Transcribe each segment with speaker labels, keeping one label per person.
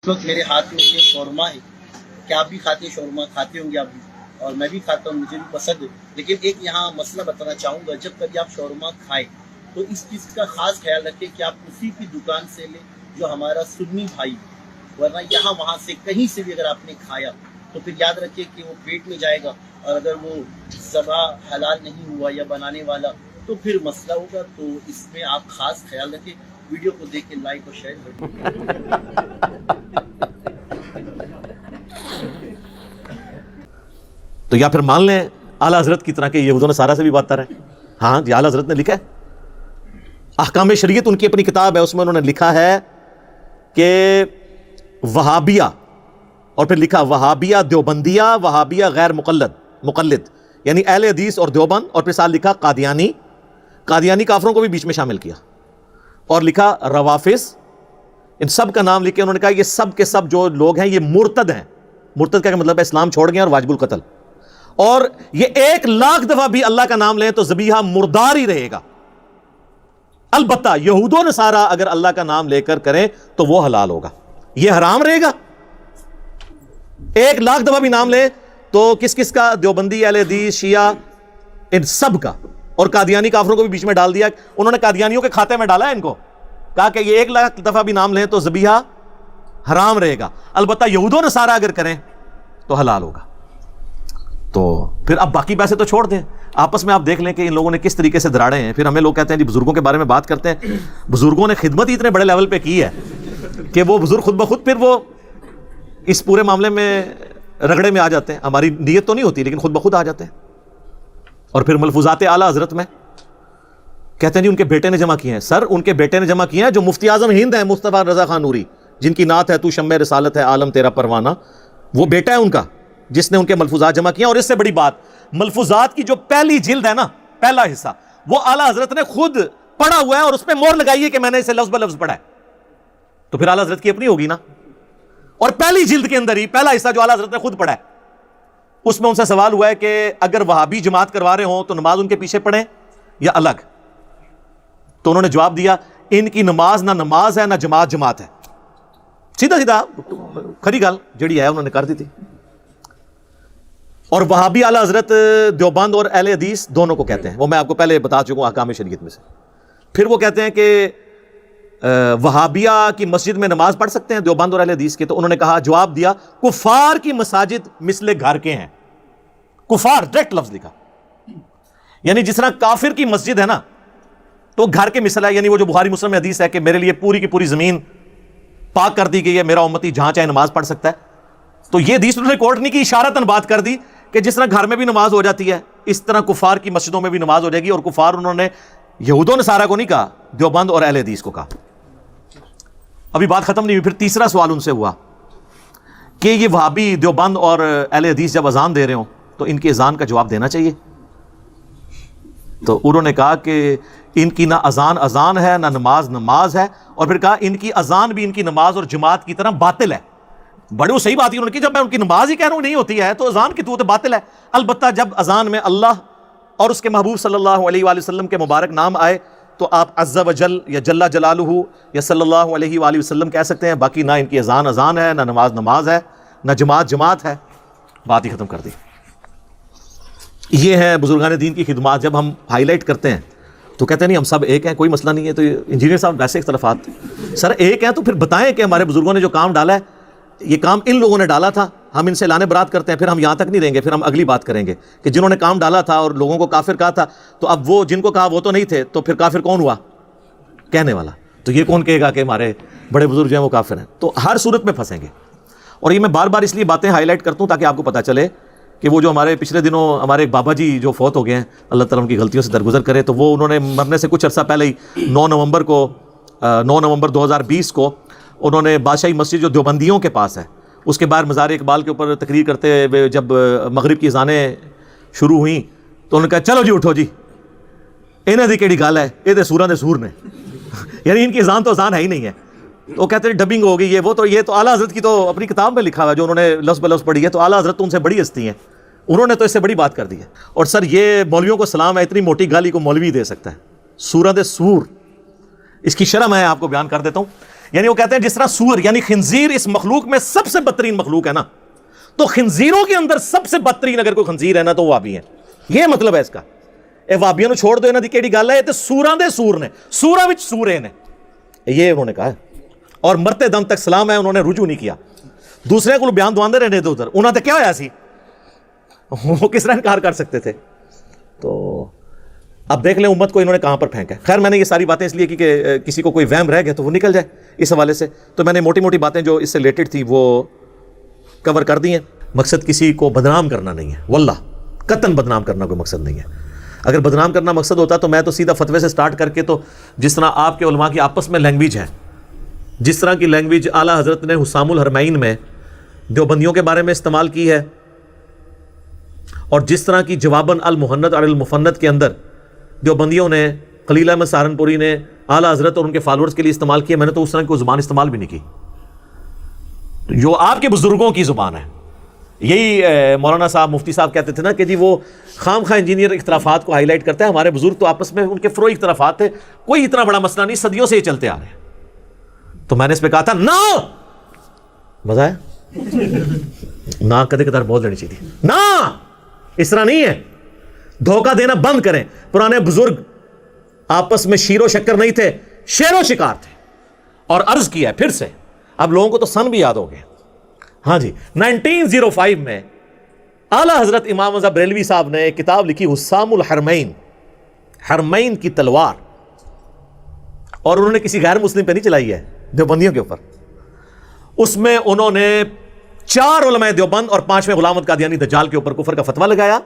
Speaker 1: وقت میرے ہاتھ میں یہ شورما ہے کہ آپ بھی کھاتے ہیں، شورما کھاتے ہوں گے آپ بھی، اور میں بھی کھاتا ہوں، مجھے بھی پسند ہے. لیکن ایک یہاں مسئلہ بتانا چاہوں گا، جب کبھی آپ شورما کھائیں تو اس چیز کا خاص خیال رکھیں کہ آپ اسی کی دکان سے لیں جو ہمارا سنی بھائی، ورنہ یہاں وہاں سے کہیں سے بھی اگر آپ نے کھایا تو پھر یاد رکھیے کہ وہ پیٹ میں جائے گا، اور اگر وہ ذبح حلال نہیں ہوا یا بنانے والا تو پھر مسئلہ ہوگا. تو اس میں آپ خاص خیال رکھیں. ویڈیو کو دیکھ کے لائک اور شیئر کریں.
Speaker 2: تو یا پھر مان لیں اعلیٰ حضرت کی طرح کہ یہودوں نے سارا سے بھی بات ہے. ہاں جی، اعلیٰ حضرت نے لکھا ہے، احکام شریعت ان کی اپنی کتاب ہے، اس میں انہوں نے لکھا ہے کہ وہابیہ، اور پھر لکھا وہابیہ دیوبندیہ، وہابیہ غیر مقلد، یعنی اہل حدیث اور دیوبند، اور پھر ساتھ لکھا قادیانی کافروں کو بھی بیچ میں شامل کیا، اور لکھا روافظ. ان سب کا نام لکھ کے انہوں نے کہا یہ سب کے سب جو لوگ ہیں یہ مرتد ہیں. مرتد کا مطلب ہے اسلام چھوڑ گئے اور واجب القتل، اور یہ 1,00,000 دفعہ بھی اللہ کا نام لیں تو ذبیحہ مردار ہی رہے گا. البتہ یہود و نصارہ اگر اللہ کا نام لے کر کریں تو وہ حلال ہوگا، یہ حرام رہے گا. 1,00,000 دفعہ بھی نام لیں تو کس کا؟ دیوبندی، اہل حدیث، شیعہ، ان سب کا. اور قادیانی کافروں کو بھی بیچ میں ڈال دیا. انہوں نے قادیانیوں کے کھاتے میں ڈالا ہے ان کو، کہا کہ یہ 1,00,000 دفعہ بھی نام لیں تو ذبیحہ حرام رہے گا، البتہ یہود و نصارہ اگر کریں تو حلال ہوگا. تو پھر اب باقی پیسے تو چھوڑ دیں، آپس میں آپ دیکھ لیں کہ ان لوگوں نے کس طریقے سے دراڑے ہیں. پھر ہمیں لوگ کہتے ہیں جی بزرگوں کے بارے میں بات کرتے ہیں، بزرگوں نے خدمت ہی اتنے بڑے لیول پہ کی ہے کہ وہ بزرگ خود بخود پھر وہ اس پورے معاملے میں رگڑے میں آ جاتے ہیں. ہماری نیت تو نہیں ہوتی لیکن خود بخود آ جاتے ہیں. اور پھر ملفوظات اعلیٰ حضرت میں کہتے ہیں جی ان کے بیٹے نے جمع کیے ہیں. سر ان کے بیٹے نے جمع کیے ہیں جو مفتی اعظم ہند ہیں، مصطفیٰ رضا خان نوری، جن کی نعت ہے تو شمع رسالت ہے عالم تیرا پروانہ، وہ بیٹا ہے ان کا جس نے ان کے ملفوظات جمع کیے ہیں. اور اس سے بڑی بات، ملفوظات کی جو پہلی جلد ہے نا، پہلا حصہ، وہ اعلیٰ حضرت نے خود پڑھا ہوا ہے اور اس پہ مہر لگائی ہے کہ میں نے اسے لفظ بلفظ پڑھا ہے. تو پھر اعلیٰ حضرت کی اپنی ہوگی نا. اور پہلی جلد کے اندر ہی پہلا حصہ جو اعلیٰ حضرت نے خود پڑھا ہے، اس میں ان سے سوال ہوا ہے کہ اگر وہابی جماعت کروا رہے ہوں تو نماز ان کے پیچھے پڑھیں یا الگ؟ تو انہوں نے جواب دیا ان کی نماز نہ نماز ہے نہ جماعت ہے. سیدھا کھری گل جڑی ہے انہوں نے کر دی تھی. اور وہابی اعلیٰ حضرت دیوبند اور اہل حدیث دونوں کو کہتے ہیں، وہ میں آپ کو پہلے بتا چکا ہوں احکام شریعت میں سے. پھر وہ کہتے ہیں کہ وہابیہ کی مسجد میں نماز پڑھ سکتے ہیں دیوبند اور اہل حدیث کے. تو انہوں نے کہا، جواب دیا کفار کی مساجد مثل گھر کے ہیں. کفار ڈائریکٹ لفظ لکھا، یعنی جس طرح کافر کی مسجد ہے نا تو گھر کے مثل ہے. یعنی وہ جو بخاری مسلم میں حدیث ہے کہ میرے لیے پوری کی پوری زمین پاک کر دی گئی ہے، میرا امتی جہاں چاہے نماز پڑھ سکتا ہے. تو یہ حدیث انہوں نے کوٹ نہیں کی، اشارتاً بات کر دی کہ جس طرح گھر میں بھی نماز ہو جاتی ہے اس طرح کفار کی مسجدوں میں بھی نماز ہو جائے گی. اور کفار انہوں نے یہود و نصارہ کو نہیں کہا، دیوبند اور اہل حدیث کو کہا. ابھی بات ختم نہیں ہوئی. پھر تیسرا سوال ان سے ہوا کہ یہ وہابی دیوبند اور اہل حدیث جب اذان دے رہے ہوں تو ان کی اذان کا جواب دینا چاہیے. تو انہوں نے کہا کہ ان کی نہ اذان ہے نہ نماز ہے. اور پھر کہا ان کی اذان بھی ان کی نماز اور جماعت کی طرح باطل ہے. بڑے وہ صحیح بات ہے انہوں نے کی، جب میں ان کی نماز ہی کہہ رہا ہوں نہیں ہوتی ہے تو اذان کی تو باطل ہے. البتہ جب اذان میں اللہ اور اس کے محبوب صلی اللہ علیہ وآلہ وسلم کے مبارک نام آئے تو آپ عز و جل یا جل جلالہ یا صلی اللہ علیہ وآلہ وسلم کہہ سکتے ہیں. باقی نہ ان کی اذان ہے نہ نماز ہے نہ جماعت ہے. بات ہی ختم کر دی. یہ ہے بزرگان دین کی خدمات. جب ہم ہائی لائٹ کرتے ہیں تو کہتے ہیں نہیں ہم سب ایک ہیں، کوئی مسئلہ نہیں ہے. تو انجینئر صاحب ویسے اختلافات، سر ایک ہیں تو پھر بتائیں کہ ہمارے بزرگوں نے جو کام ڈالا ہے یہ کام ان لوگوں نے ڈالا تھا، ہم ان سے لانے برات کرتے ہیں. پھر ہم یہاں تک نہیں رہیں گے، پھر ہم اگلی بات کریں گے کہ جنہوں نے کام ڈالا تھا اور لوگوں کو کافر کہا تھا تو اب وہ جن کو کہا وہ تو نہیں تھے تو پھر کافر کون ہوا؟ کہنے والا. تو یہ کون کہے گا کہ ہمارے بڑے بزرگ جو ہیں وہ کافر ہیں؟ تو ہر صورت میں پھنسیں گے. اور یہ میں بار بار اس لیے باتیں ہائی لائٹ کرتا ہوں تاکہ آپ کو پتہ چلے کہ وہ جو ہمارے پچھلے دنوں ہمارے ایک بابا جی جو فوت ہو گئے ہیں، اللہ تعالیٰ ان کی غلطیوں سے درگزر کرے، تو وہ انہوں نے مرنے سے کچھ عرصہ پہلے ہی 9 نومبر 2020 کو انہوں نے بادشاہی مسجد جو دیوبندیوں کے پاس ہے اس کے باہر مزار اقبال کے اوپر تقریر کرتے ہوئے جب مغرب کی اذانیں شروع ہوئیں تو انہوں نے کہا چلو جی اٹھو جی، انہیں دی کیڑی گل ہے، یہ تو سوراں دے سور نے یعنی ان کی اذان تو اذان ہے ہی نہیں ہے. تو کہتے ہیں ڈبنگ ہو گئی یہ تو اعلیٰ حضرت کی تو اپنی کتاب میں لکھا ہوا ہے جو انہوں نے لفظ بلفظ پڑھی ہے. تو اعلیٰ حضرت تو ان سے بڑی ہستی ہیں، انہوں نے تو اس سے بڑی بات کر دی ہے. اور سر یہ مولویوں کو سلام ہے، اتنی موٹی گالی کو مولوی دے سکتا ہے؟ سورہ دے سور، اس کی شرح میں آپ کو بیان کر دیتا ہوں. یعنی وہ کہتے ہیں جس طرح سور یعنی خنزیر اس مخلوق میں سب سے بدترین مخلوق ہے نا، تو خنزیروں کے اندر سب سے بدترین اگر کوئی خنزیر ہے نا تو وہ وابی ہیں. یہ مطلب ہے اس کا. اے وابیاں نو چھوڑ دو، انہاں دی کیڑی گل ہے، یہ تے سوراں دے سور نے، سوراں وچ سورے نے. یہ انہوں نے کہا ہے، اور مرتے دم تک سلام ہے، انہوں نے رجوع نہیں کیا. دوسرے کو بیان دواندے رہنے ادھر ادھر، انہاں تے کیا ہویا سی، وہ کس طرح انکار کر سکتے تھے. تو اب دیکھ لیں امت کو انہوں نے کہاں پر پھینکا ہے. خیر میں نے یہ ساری باتیں اس لیے کی کہ کسی کو کوئی وہم رہ گیا تو وہ نکل جائے اس حوالے سے. تو میں نے موٹی موٹی باتیں جو اس سے ریلیٹڈ تھی وہ کور کر دی ہیں. مقصد کسی کو بدنام کرنا نہیں ہے، واللہ قطعاً بدنام کرنا کوئی مقصد نہیں ہے. اگر بدنام کرنا مقصد ہوتا تو میں تو سیدھا فتوے سے سٹارٹ کر کے، تو جس طرح آپ کے علماء کی آپس میں لینگویج ہے، جس طرح کی لینگویج اعلیٰ حضرت نے حسام الحرمین میں دیوبندیوں کے بارے میں استعمال کی ہے، اور جس طرح کی جواباً المحند اور المفند کے اندر دیوبندیوں نے، خلیل احمد سہارنپوری نے اعلیٰ حضرت اور ان کے فالورز کے لیے استعمال کیا، میں نے تو اس طرح کی کوئی زبان استعمال بھی نہیں کی جو آپ کے بزرگوں کی زبان ہے. یہی مولانا صاحب مفتی صاحب کہتے تھے نا کہ جی وہ خام خواہ انجینئر اختلافات کو ہائی لائٹ کرتے ہیں، ہمارے بزرگ تو آپس میں ان کے فروئی اختلافات تھے، کوئی اتنا بڑا مسئلہ نہیں، صدیوں سے یہ چلتے آ رہے ہیں. تو میں نے اس پہ کہا تھا نہ مزہ ہے نہ کدے کدار بول دینی چاہیے تھی، نہ اس طرح نہیں ہے. دھوکہ دینا بند کریں. پرانے بزرگ آپس میں شیر و شکر نہیں تھے، شیر و شکار تھے. اور عرض کیا ہے پھر سے، اب لوگوں کو تو سن بھی یاد ہو گیا. ہاں جی 1905 میں اعلیٰ حضرت امام رضا بریلوی صاحب نے ایک کتاب لکھی حسام الحرمین، حرمین کی تلوار، اور انہوں نے کسی غیر مسلم پہ نہیں چلائی ہے، دیوبندیوں کے اوپر. اس میں انہوں نے 4 علماء دیوبند اور 5ویں غلام احمد قادیانی دجال کے اوپر کفر کا فتویٰ لگایا،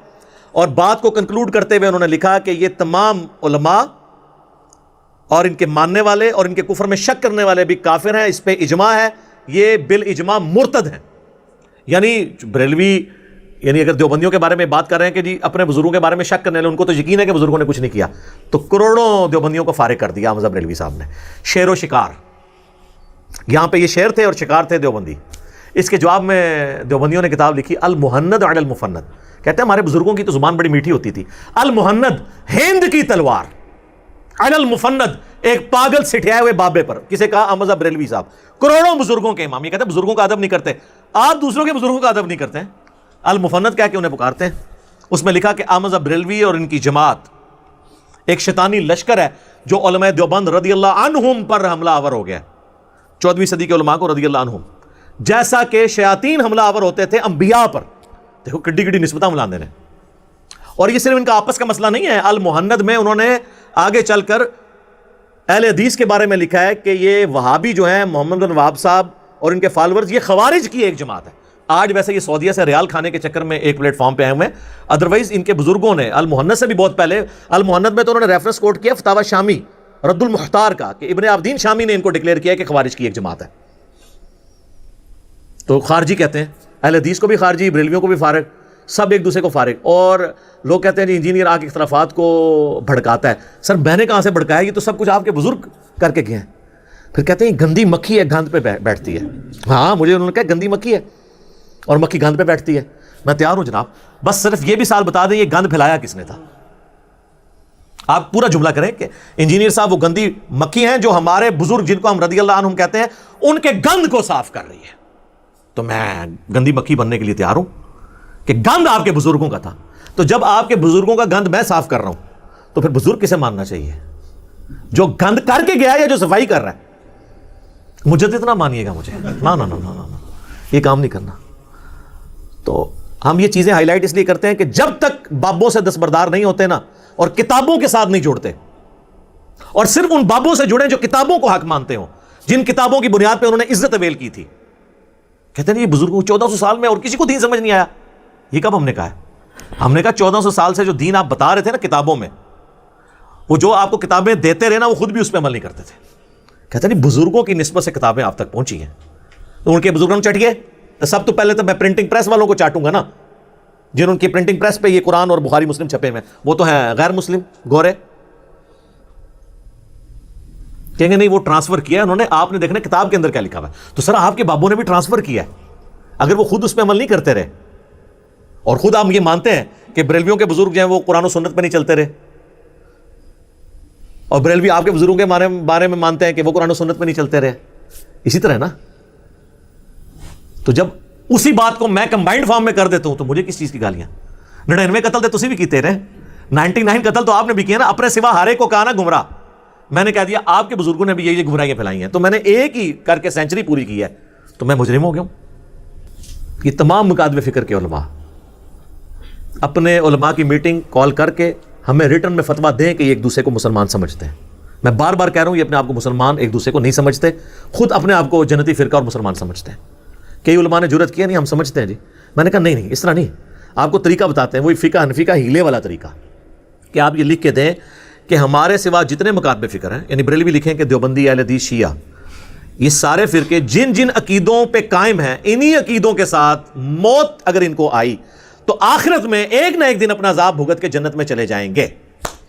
Speaker 2: اور بات کو کنکلوڈ کرتے ہوئے انہوں نے لکھا کہ یہ تمام علماء اور ان کے ماننے والے اور ان کے کفر میں شک کرنے والے بھی کافر ہیں، اس پہ اجماع ہے، یہ بالاجماع مرتد ہیں. یعنی بریلوی یعنی اگر دیوبندیوں کے بارے میں بات کر رہے ہیں کہ جی اپنے بزرگوں کے بارے میں شک کرنے والے، ان کو تو یقین ہے کہ بزرگوں نے کچھ نہیں کیا، تو کروڑوں دیوبندیوں کو فارغ کر دیا مذہب بریلوی صاحب نے. شیر و شکار، یہاں پہ یہ شیر تھے اور شکار تھے دیوبندی. اس کے جواب میں دیوبندیوں نے کتاب لکھی المحند علی المفند. کہتے ہیں ہمارے بزرگوں کی تو زبان بڑی میٹھی ہوتی تھی. المحند ہند کی تلوار، علی المفند ایک پاگل سٹھیائے ہوئے بابے پر. کسے کہا؟ احمد رضا بریلوی صاحب. کروڑوں بزرگوں کے امام. یہ کہتے ہیں بزرگوں کا ادب نہیں کرتے، آپ دوسروں کے بزرگوں کا ادب نہیں کرتے ہیں. المفند کہہ کے انہیں پکارتے ہیں. اس میں لکھا کہ احمد رضا بریلوی اور ان کی جماعت ایک شیطانی لشکر ہے جو علماء دیوبند رضی اللہ عنہم پر حملہ آور ہو گیا. 14ویں صدی کے علماء کو رضی اللہ عنہم، جیسا کہ شیاطین حملہ آور ہوتے تھے انبیاء پر. دیکھو کڈی کڈی نسبتاں ملاندے نے. اور یہ صرف ان کا آپس کا مسئلہ نہیں ہے. المحند میں انہوں نے آگے چل کر اہل حدیث کے بارے میں لکھا ہے کہ یہ وہابی جو ہیں محمد بن وہاب صاحب اور ان کے فالورز، یہ خوارج کی ایک جماعت ہے. آج ویسے یہ سعودیہ سے ریال کھانے کے چکر میں ایک پلیٹ فارم پہ آئے ہوئے ہیں، ادروائز ان کے بزرگوں نے المحند سے بھی بہت پہلے، المحند میں تو انہوں نے ریفرنس کوٹ کیا فتاوی شامی رد المحتار کا کہ ابن عابدین شامی نے ان کو ڈکلیئر کیا کہ خوارج کی ایک جماعت ہے. تو خارجی کہتے ہیں، اہل حدیث کو بھی خارجی، بریلویوں کو بھی فارغ، سب ایک دوسرے کو فارغ. اور لوگ کہتے ہیں جی انجینئر آ کے اختلافات کو بھڑکاتا ہے. سر میں نے کہاں سے بھڑکایا؟ یہ تو سب کچھ آپ کے بزرگ کر کے گئے ہیں. پھر کہتے ہیں گندی مکھی ہے گند پہ بیٹھتی ہے. ہاں مجھے انہوں نے کہا گندی مکھی ہے اور مکھی گند پہ بیٹھتی ہے. میں تیار ہوں جناب، بس صرف یہ بھی سال بتا دیں یہ گند پھیلایا کس نے تھا. آپ پورا جملہ کریں کہ انجینئر صاحب وہ گندی مکھی ہیں جو ہمارے بزرگ جن کو ہم رضی اللہ عنہم کہتے ہیں ان کے گند کو صاف کر رہی ہے. تو میں گندی مکھی بننے کے لیے تیار ہوں کہ گند آپ کے بزرگوں کا تھا. تو جب آپ کے بزرگوں کا گند میں صاف کر رہا ہوں تو پھر بزرگ کسے ماننا چاہیے؟ جو گند کر کے گیا یا جو صفائی کر رہا ہے؟ مجدد نہ مانیے گا مجھے، نہ یہ کام نہیں کرنا. تو ہم یہ چیزیں ہائی لائٹ اس لیے کرتے ہیں کہ جب تک بابوں سے دستبردار نہیں ہوتے نا اور کتابوں کے ساتھ نہیں جوڑتے، اور صرف ان بابوں سے جڑیں جو کتابوں کو حق مانتے ہوں، جن کتابوں کی بنیاد پہ انہوں نے عزت اویل کی تھی. کہتے ہیں یہ بزرگوں 1400 سال میں اور کسی کو دین سمجھ نہیں آیا. یہ کب ہم نے کہا ہے؟ ہم نے کہا 1400 سال سے جو دین آپ بتا رہے تھے نا کتابوں میں، وہ جو آپ کو کتابیں دیتے رہے نا وہ خود بھی اس پہ عمل نہیں کرتے تھے. کہتے ہیں بزرگوں کی نسبت سے کتابیں آپ تک پہنچی ہیں. تو ان کے بزرگوں نے چٹ گئے. تو سب تو پہلے تو میں پرنٹنگ پریس والوں کو چاٹوں گا نا، جن کی پرنٹنگ پریس پہ یہ قرآن اور بخاری مسلم چھپے ہوئے، وہ تو ہیں غیر مسلم گورے. کہیں گے نہیں وہ ٹرانسفر کیا انہوں نے، آپ نے دیکھنا کتاب کے اندر کیا لکھا ہوا ہے. تو سر آپ کے بابوں نے بھی ٹرانسفر کیا ہے، اگر وہ خود اس پہ عمل نہیں کرتے رہے، اور خود آپ یہ مانتے ہیں کہ بریلویوں کے بزرگ جو ہیں وہ قرآن و سنت پہ نہیں چلتے رہے، اور بریلوی آپ کے بزرگوں کے بارے میں مانتے ہیں کہ وہ قرآن و سنت پہ نہیں چلتے رہے، اسی طرح ہے نا. تو جب اسی بات کو میں کمبائنڈ فارم میں کر دیتا ہوں تو مجھے کس چیز کی گالیاں؟ 99 قتل تو تسی بھی کیتے رہے, 99 قتل تو آپ نے بھی کیا نا, اپنے سوا ہر ایک کو کہا نا گمراہ. میں نے کہہ دیا آپ کے بزرگوں نے بھی یہ گمراہیاں پھیلائی ہیں, تو میں نے ایک ہی کر کے سینچری پوری کی ہے, تو میں مجرم ہو گیا ہوں. یہ تمام مکاتب فکر کے علماء اپنے علماء کی میٹنگ کال کر کے ہمیں ریٹرن میں فتویٰ دیں کہ یہ ایک دوسرے کو مسلمان سمجھتے ہیں. میں بار بار کہہ رہا ہوں یہ اپنے آپ کو مسلمان ایک دوسرے کو نہیں سمجھتے, خود اپنے آپ کو جنتی فرقہ اور مسلمان سمجھتے ہیں. کئی علماء نے جرأت کیا نہیں ہم سمجھتے ہیں جی. میں نے کہا نہیں اس طرح نہیں, آپ کو طریقہ بتاتے ہیں, وہی فقہ حنفی کا ہیلے والا طریقہ, کہ آپ یہ لکھ کے دیں کہ ہمارے سوا جتنے مکاتب فکر ہیں, یعنی بریلوی بھی لکھیں کہ دیوبندی, اہل حدیث, شیعہ, یہ سارے فرقے جن جن عقیدوں پہ قائم ہیں, انہی عقیدوں کے ساتھ موت اگر ان کو آئی تو آخرت میں ایک نہ ایک دن اپنا عذاب بھگت کے جنت میں چلے جائیں گے.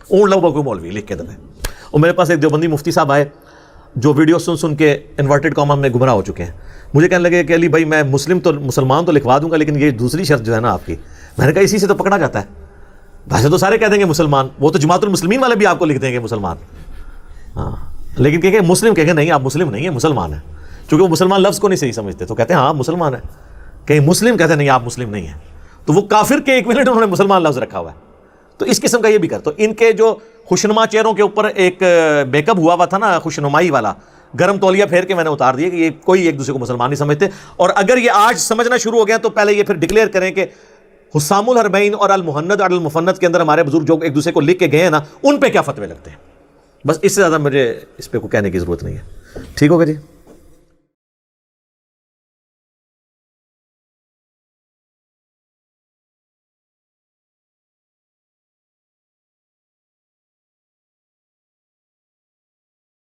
Speaker 2: اون لو کوئی مولوی لکھ کے دیں. اور میرے پاس ایک دیوبندی مفتی صاحب آئے جو ویڈیو سن کے انورٹڈ کامہ میں گمراہ ہو چکے ہیں. مجھے کہنے لگے کہ علی بھائی میں مسلمان تو لکھوا دوں گا, لیکن یہ دوسری شرط جو ہے نا آپ کی, میں نے کہا اسی سے تو پکڑا جاتا ہے. ویسے تو سارے کہہ دیں گے مسلمان, وہ تو جماعت المسلمین والے بھی آپ کو لکھ دیں گے مسلمان, ہاں, لیکن کہ مسلم کہیں گے نہیں آپ مسلم نہیں ہیں, مسلمان ہیں. چونکہ وہ مسلمان لفظ کو نہیں صحیح سمجھتے تو کہتے ہیں ہاں مسلمان ہے. کہیں مسلم کہتے ہیں نہیں آپ مسلم نہیں ہیں, تو وہ کافر کے ایکویلنٹ انہوں نے مسلمان لفظ رکھا ہوا ہے. تو اس قسم کا یہ بھی کر, تو ان کے جو خوشنما چہروں کے اوپر ایک بیک اپ ہوا تھا نا خوشنمائی والا, گرم تولیہ پھیر کے میں نے اتار دیا کہ یہ کوئی ایک دوسرے کو مسلمان نہیں سمجھتے. اور اگر یہ آج سمجھنا شروع ہو گیا تو پہلے یہ پھر ڈکلیئر کریں کہ حسام الحرمین اور المہند اور المفند کے اندر ہمارے بزرگ جو ایک دوسرے کو لکھ کے گئے ہیں نا, ان پہ کیا فتوے لگتے ہیں. بس اس سے زیادہ مجھے اس پہ کوئی کہنے کی ضرورت نہیں ہے. ٹھیک ہوگا جی.